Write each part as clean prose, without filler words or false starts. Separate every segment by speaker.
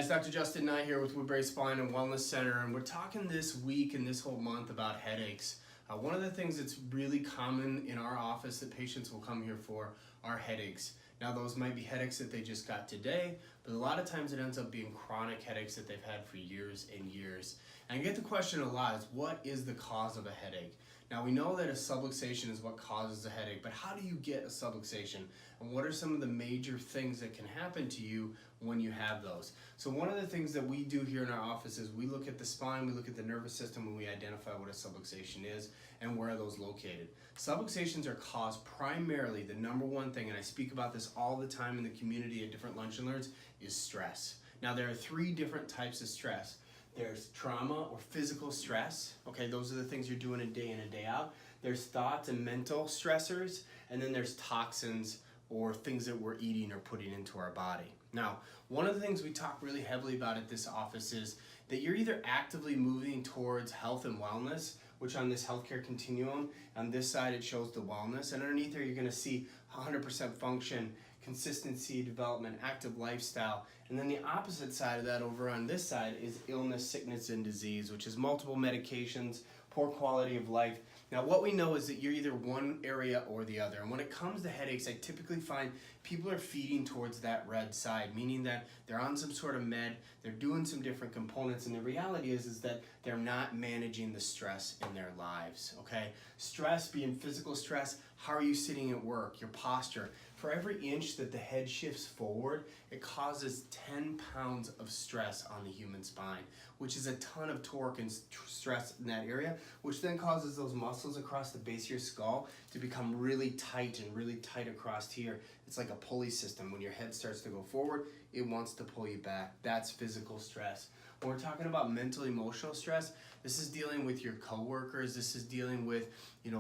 Speaker 1: guys, Dr. Justin Knight here with Woodbury Spine and Wellness Center, and we're talking this week and this whole month about headaches. One of the things that's really common in our office that patients will come here for are headaches. Now those might be headaches that they just got today, but a lot of times it ends up being chronic headaches that they've had for years and years. And I get the question a lot is, what is the cause of a headache? Now we know that a subluxation is what causes a headache, but how do you get a subluxation? And what are some of the major things that can happen to you when you have those? So one of the things that we do here in our office is we look at the spine, we look at the nervous system, and we identify what a subluxation is and where are those located. Subluxations are caused primarily, the number one thing, and I speak about this all the time in the community at different lunch and learns, is stress. Now there are three different types of stress. There's trauma or physical stress. Okay, those are the things you're doing a day in and day out. There's thoughts and mental stressors, and then there's toxins or things that we're eating or putting into our body. Now, one of the things we talk really heavily about at this office is that you're either actively moving towards health and wellness, which on this healthcare continuum, on this side it shows the wellness, and underneath there you're gonna see 100% function, consistency, development, active lifestyle. And then the opposite side of that over on this side is illness, sickness, and disease, which is multiple medications, poor quality of life. Now what we know is that you're either one area or the other. And when it comes to headaches, I typically find people are feeding towards that red side, meaning that they're on some sort of med, they're doing some different components, and the reality is that they're not managing the stress in their lives, okay? Stress being physical stress, how are you sitting at work, your posture. For every inch that the head shifts forward, it causes 10 pounds of stress on the human spine, which is a ton of torque and stress in that area, which then causes those muscles across the base of your skull to become really tight and really tight across here. It's like a pulley system. When your head starts to go forward, it wants to pull you back. That's physical stress. When we're talking about mental, emotional stress, this is dealing with your coworkers. This is dealing with,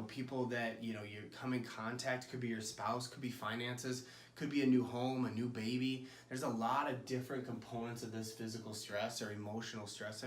Speaker 1: people that, you come in contact. Could be your spouse, could be finances, could be a new home, a new baby. There's a lot of different components of this physical stress or emotional stress,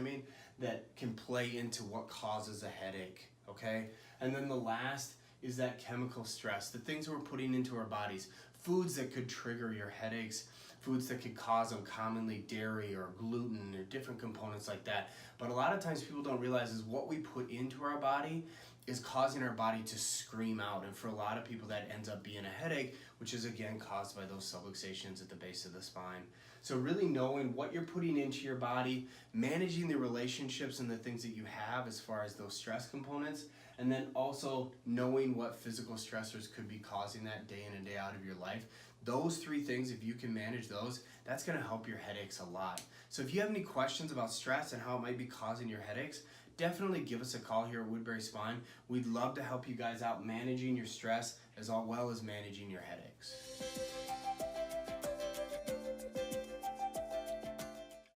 Speaker 1: that can play into what causes a headache, okay? And then the last is that chemical stress, the things we're putting into our bodies, foods that could trigger your headaches, foods that could cause them, commonly dairy or gluten or different components like that. But a lot of times people don't realize is what we put into our body is causing our body to scream out. And for a lot of people that ends up being a headache, which is again caused by those subluxations at the base of the spine. So really knowing what you're putting into your body, managing the relationships and the things that you have as far as those stress components, and then also knowing what physical stressors could be causing that day in and day out of your life. Those three things, if you can manage those, that's gonna help your headaches a lot. So if you have any questions about stress and how it might be causing your headaches, definitely give us a call here at Woodbury Spine. We'd love to help you guys out managing your stress as well as managing your headaches.